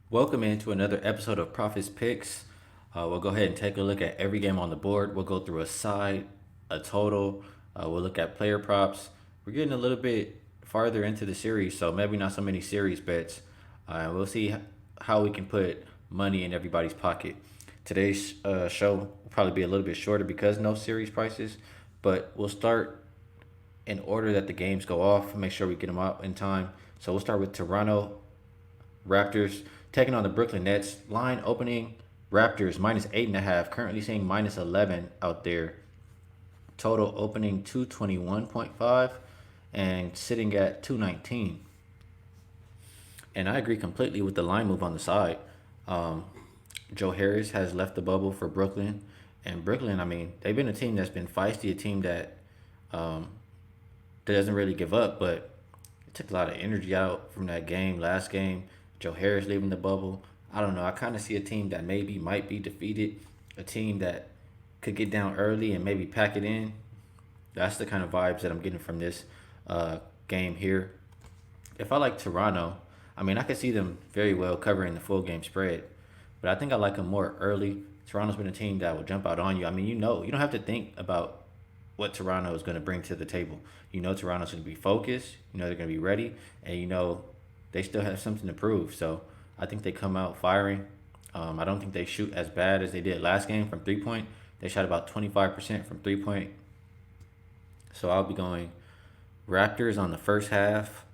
Welcome into another episode of Profits Picks. We'll go ahead and take a look at every game on the board. We'll go through a side, a total. We'll look at player props. We're getting a little bit farther into the series, so maybe not so many series bets. We'll see how we can put money in everybody's pocket. Today's show will probably be a little bit shorter because no series prices, but we'll start in order that the games go off. Make sure we get them out in time. So we'll start with Toronto Raptors taking on the Brooklyn Nets. Line opening Raptors -8.5. Currently seeing -11 out there. Total opening 221.5 and sitting at 219. And I agree completely with the line move on the side. Um, Joe Harris has left the bubble for Brooklyn. And Brooklyn, I mean, they've been a team that's been feisty, a team um, that doesn't really give up, but it took a lot of energy out from that game, last game. Joe Harris leaving the bubble. I don't know. I kind of see a team that maybe might be defeated, a team that could get down early and maybe pack it in. That's the kind of vibes that I'm getting from this game here. If I like Toronto, I mean, I could see them very well covering the full game spread, but I think I like them more early. Toronto's been a team that will jump out on you. I mean, you don't have to think about what Toronto is going to bring to the table. You know Toronto's going to be focused. You know they're going to be ready, and you know they still have something to prove. So I think they come out firing. I don't think they shoot as bad as they did last game from 3 point. They shot about 25% from 3 point. So I'll be going Raptors on the first half.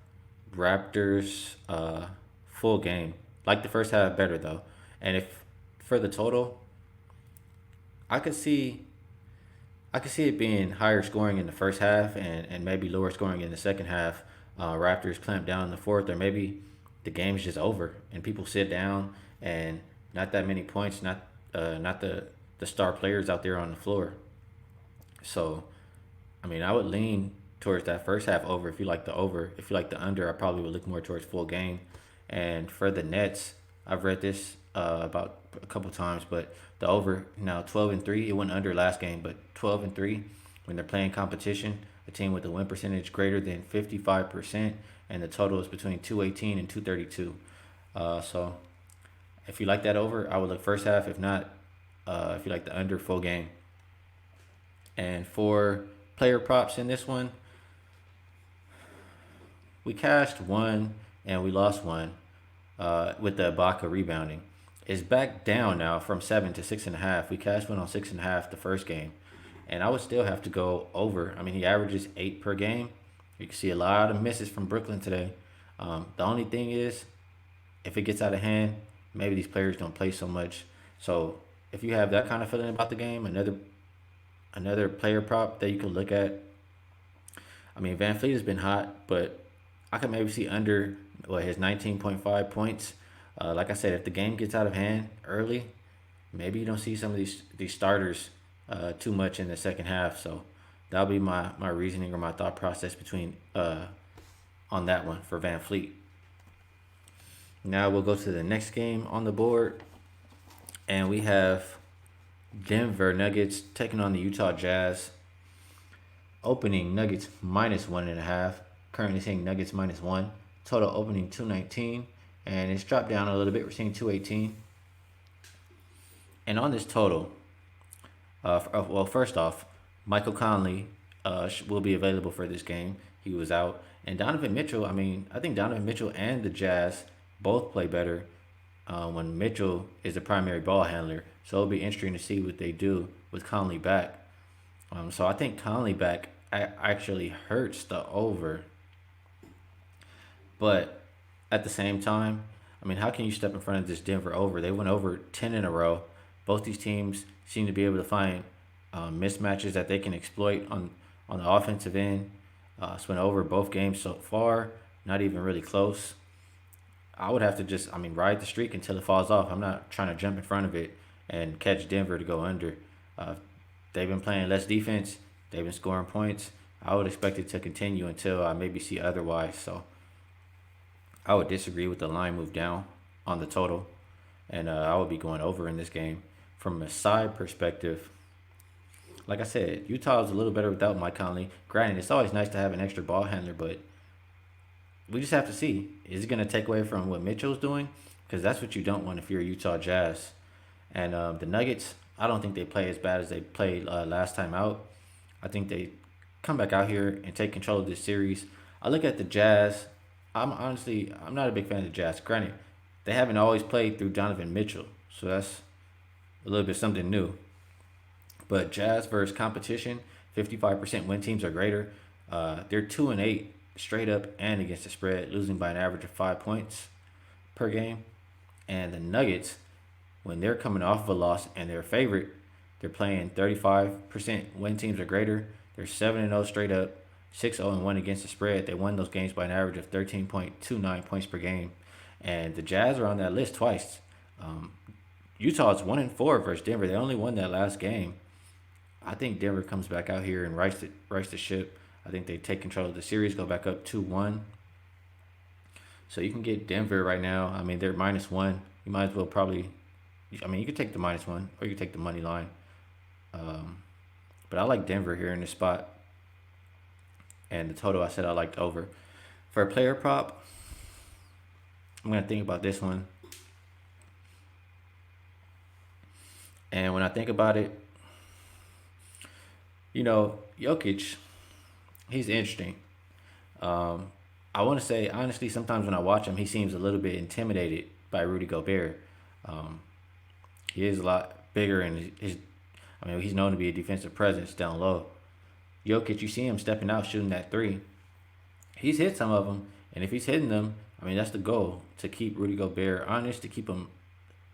Raptors full game. Like the first half better though. And if for the total, I could see I could see it being higher scoring in the first half and maybe lower scoring in the second half. Raptors clamp down in the fourth, or maybe the game's just over and people sit down and not that many points, not the star players out there on the floor. So I mean, I would lean towards that first half over if you like the over. If you like the under, I probably would look more towards full game. And for the Nets, I've read this about a couple times, but the over now 12-3. It went under last game, but 12-3 when they're playing competition, a team with a win percentage greater than 55%, and the total is between 218 and 232. So if you like that over, I would look first half. If not, if you like the under, full game. And for player props in this one, we cashed one and we lost one with the Ibaka rebounding. It's back down now from 7 to 6.5. We cashed one on 6.5 the first game, and I would still have to go over. I mean, he averages 8 per game. You can see a lot of misses from Brooklyn today. The only thing is, if it gets out of hand, maybe these players don't play so much. So if you have that kind of feeling about the game, another player prop that you could look at. I mean, Van Fleet has been hot, but I could maybe see under his 19.5 points. Like I said, if the game gets out of hand early, maybe you don't see some of these starters too much in the second half. So that'll be my reasoning or my thought process between on that one for Van Fleet. Now we'll go to the next game on the board, and we have Denver Nuggets taking on the Utah Jazz. Opening Nuggets -1.5. Currently seeing Nuggets -1. Total opening 219. And it's dropped down a little bit. We're seeing 218. And on this total, well, first off, Michael Conley will be available for this game. He was out. And Donovan Mitchell, I mean, I think Donovan Mitchell and the Jazz both play better when Mitchell is the primary ball handler. So it'll be interesting to see what they do with Conley back. So I think Conley back actually hurts the over. But at the same time, I mean, how can you step in front of this Denver over? They went over 10 in a row. Both these teams seem to be able to find mismatches that they can exploit on the offensive end. It's went over both games so far, not even really close. I would have to just, I mean, ride the streak until it falls off. I'm not trying to jump in front of it and catch Denver to go under. Uh, they've been playing less defense. They've been scoring points. I would expect it to continue until I maybe see otherwise. So I would disagree with the line move down on the total, and I would be going over in this game. From a side perspective, like I said, Utah is a little better without Mike Conley. Granted, it's always nice to have an extra ball handler, but we just have to see. Is it going to take away from what Mitchell's doing? because that's what you don't want if you're a Utah Jazz. And the Nuggets, I don't think they play as bad as they played last time out. I think they come back out here and take control of this series. I look at the Jazz. I'm not a big fan of the Jazz. Granted, they haven't always played through Donovan Mitchell, so that's a little bit something new. But Jazz versus competition, 55% win teams are greater. They're 2-8 straight up and against the spread, losing by an average of 5 points per game. And the Nuggets, when they're coming off of a loss and they're favorite, they're playing 35% win teams or greater. They're 7-0 straight up, 6-0-1 against the spread. They won those games by an average of 13.29 points per game. And the Jazz are on that list twice. Um, Utah is 1-4 versus Denver. They only won that last game. I think Denver comes back out here and rights the ship. I think they take control of the series, go back up 2-1. So you can get Denver right now. I mean, they're -1. You might as well probably. I mean, you could take the -1 or you could take the money line. Um, but I like Denver here in this spot. And the total, I said I liked over. For a player prop, I'm gonna think about this one. And when I think about it, Jokic, he's interesting. Um, I want to say honestly, sometimes when I watch him, he seems a little bit intimidated by Rudy Gobert. Um, he is a lot bigger, and I mean, he's known to be a defensive presence down low. Jokic, you see him stepping out, shooting that three. He's hit some of them, and if he's hitting them, I mean, that's the goal, to keep Rudy Gobert honest, to keep him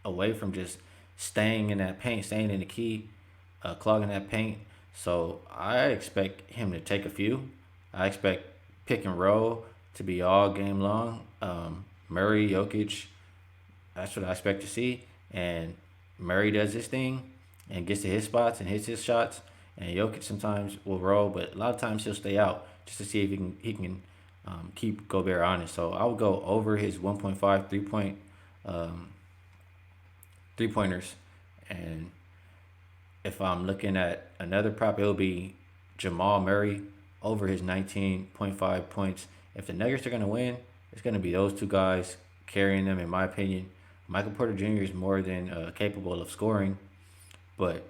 away from just staying in that paint, staying in the key, clogging that paint. So I expect him to take a few. I expect pick and roll to be all game long. Murray, Jokic, that's what I expect to see. And Murray does his thing and gets to his spots and hits his shots. And Jokic sometimes will roll, but a lot of times he'll stay out just to see if he can keep Gobert honest. So I would go over his 1.5 um, three pointers. And if I'm looking at another prop, it'll be Jamal Murray over his 19.5 points. If the Nuggets are going to win, it's going to be those two guys carrying them, in my opinion. Michael Porter Jr. is more than capable of scoring, but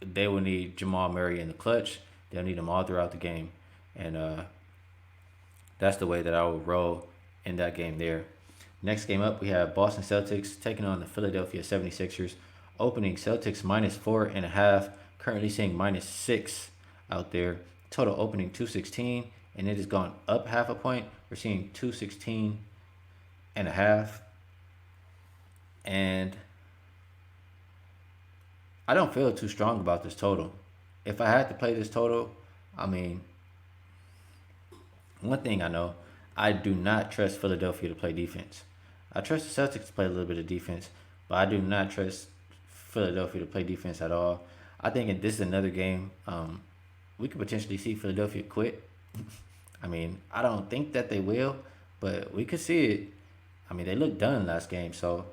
they will need Jamal Murray in the clutch. They'll need him all throughout the game. And that's the way that I would roll in that game there. Next game up, we have Boston Celtics taking on the Philadelphia 76ers. Opening Celtics -4.5, currently seeing -6 out there. Total opening 216, and it has gone up half a point. We're seeing 216.5. And I don't feel too strong about this total. If I had to play this total, I mean, one thing I know, I do not trust Philadelphia to play defense. I trust the Celtics to play a little bit of defense, but I do not trust Philadelphia to play defense at all. I think this is another game we could potentially see Philadelphia quit. I mean, I don't think that they will, but we could see it. I mean, they looked done last game, so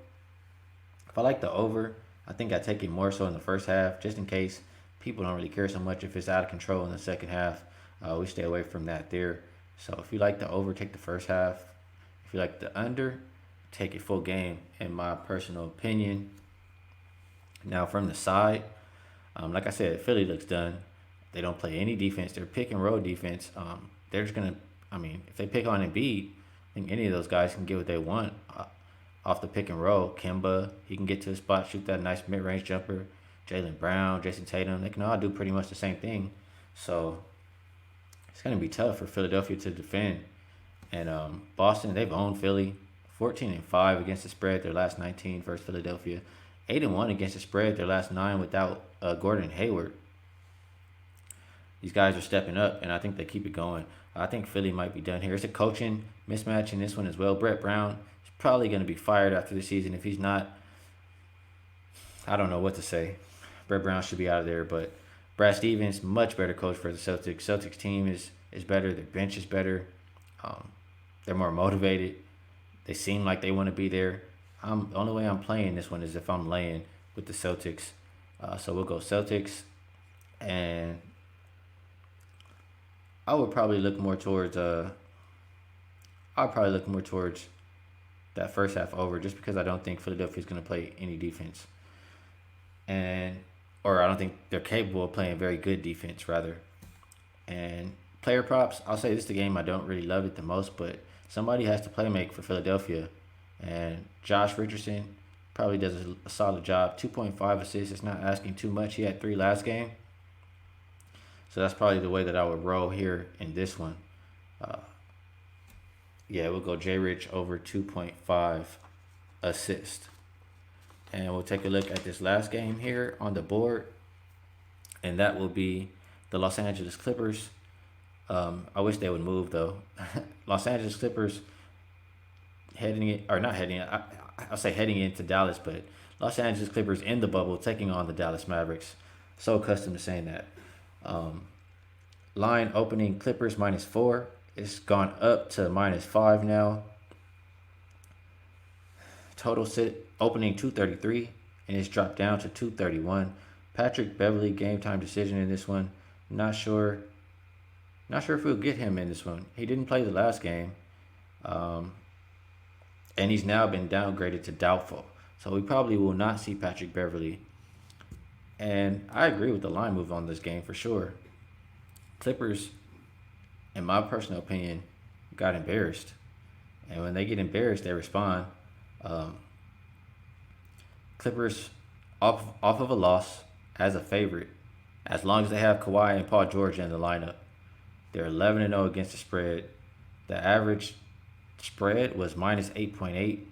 if I like the over, I think I take it more so in the first half, just in case people don't really care so much if it's out of control in the second half. We stay away from that there. So if you like the over, take the first half. If you like the under, take it full game, in my personal opinion. Now from the side, like I said, Philly looks done. They don't play any defense. They're pick and roll defense. They're just gonna. I mean, if they pick on Embiid, I think any of those guys can get what they want off the pick and roll. Kemba, he can get to the spot, shoot that nice mid range jumper. Jaylen Brown, Jason Tatum, they can all do pretty much the same thing. So it's gonna be tough for Philadelphia to defend. And Boston, they've owned Philly, 14-5 against the spread. Their last 19 versus Philadelphia, 8-1 against the spread. Their last 9 without Gordon Hayward. These guys are stepping up, and I think they keep it going. I think Philly might be done here. It's a coaching mismatch in this one as well. Brett Brown is probably going to be fired after the season. If he's not, I don't know what to say. Brett Brown should be out of there, but Brad Stevens, much better coach for the Celtics. Celtics team is better. Their bench is better. They're more motivated. They seem like they want to be there. The only way I'm playing this one is if I'm laying with the Celtics. So we'll go Celtics, and I would probably look more towards that first half over just because I don't think Philadelphia is going to play any defense. And or I don't think they're capable of playing very good defense rather. And player props, I'll say this is the game I don't really love it the most, but somebody has to play make for Philadelphia. And Josh Richardson probably does a solid job. 2.5 assists. It's not asking too much. He had 3 last game. So that's probably the way that I would roll here in this one. Uh, yeah, we'll go J Rich over 2.5 assist. And we'll take a look at this last game here on the board. And that will be the Los Angeles Clippers. I wish they would move though. Los Angeles Clippers heading it or not heading. I'll say heading into Dallas, but Los Angeles Clippers in the bubble taking on the Dallas Mavericks. So accustomed to saying that. Line opening Clippers -4. It's gone up to -5 now. Total sit opening 233 and it's dropped down to 231. Patrick Beverly game time decision in this one. Not sure. Not sure if we'll get him in this one. He didn't play the last game. And he's now been downgraded to doubtful. So we probably will not see Patrick Beverly. And I agree with the line move on this game for sure. Clippers, in my personal opinion, got embarrassed. And when they get embarrassed, they respond. Clippers off of a loss as a favorite. As long as they have Kawhi and Paul George in the lineup, they're 11-0 against the spread. The average spread was -8.8,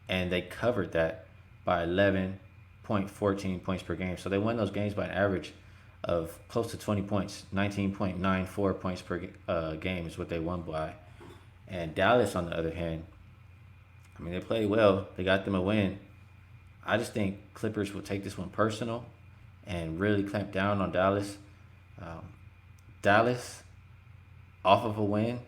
and they covered that by 11.14 points per game. So they won those games by an average of close to 20 points. 19.94 points per game is what they won by. And Dallas, on the other hand, I mean, they played well. They got them a win. I just think Clippers will take this one personal and really clamp down on Dallas. Dallas, off of a win,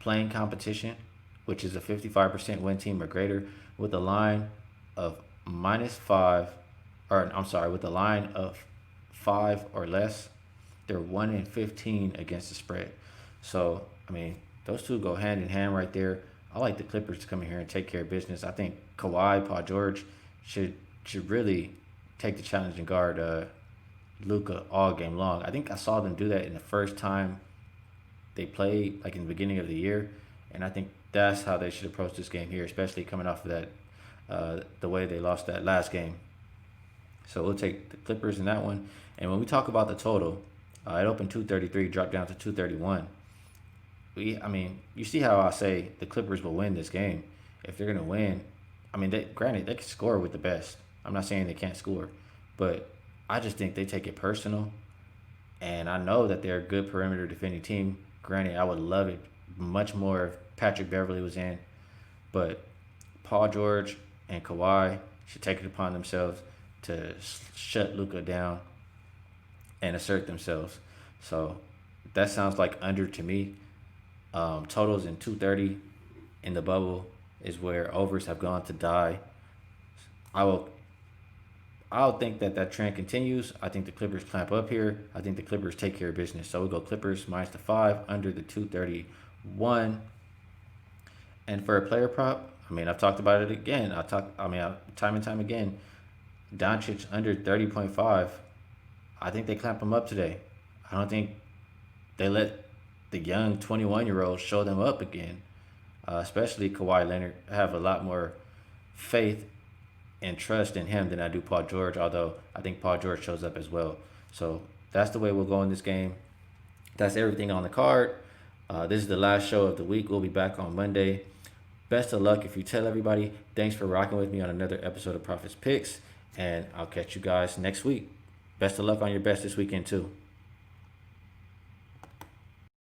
playing competition, which is a 55% win team or greater, with a line of -5, or I'm sorry, with a line of 5 or less, they're 1-15 against the spread. So, I mean, those two go hand in hand right there. I like the Clippers to come in here and take care of business. I think Kawhi, Paul George should really take the challenge and guard Luka all game long. I think I saw them do that in the first time they played, like in the beginning of the year, and I think that's how they should approach this game here, especially coming off of that the way they lost that last game. So we'll take the Clippers in that one. And when we talk about the total, it opened 233, dropped down to 231. I mean, you see how I say the Clippers will win this game. If they're gonna win, I mean, granted they can score with the best. I'm not saying they can't score, but I just think they take it personal. And I know that they're a good perimeter defending team. Granted, I would love it much more if Patrick Beverly was in, but Paul George and Kawhi should take it upon themselves to shut Luka down and assert themselves. So that sounds like under to me. Totals in 230 in the bubble is where overs have gone to die. I'll think that trend continues. I think the Clippers clamp up here. I think the Clippers take care of business. So we'll go Clippers -5 under the 231. And for a player prop, I mean, I've talked about it again. Time and time again. Doncic under 30.5. I think they clamp him up today. I don't think they let the young 21-year-olds show them up again. Especially Kawhi Leonard. I have a lot more faith and trust in him than I do Paul George, although I think Paul George shows up as well. So that's the way we'll go in this game. That's everything on the card. This is the last show of the week. We'll be back on Monday. Best of luck if you tell everybody. Thanks for rocking with me on another episode of Prophet's Picks, and I'll catch you guys next week. Best of luck on your best this weekend too.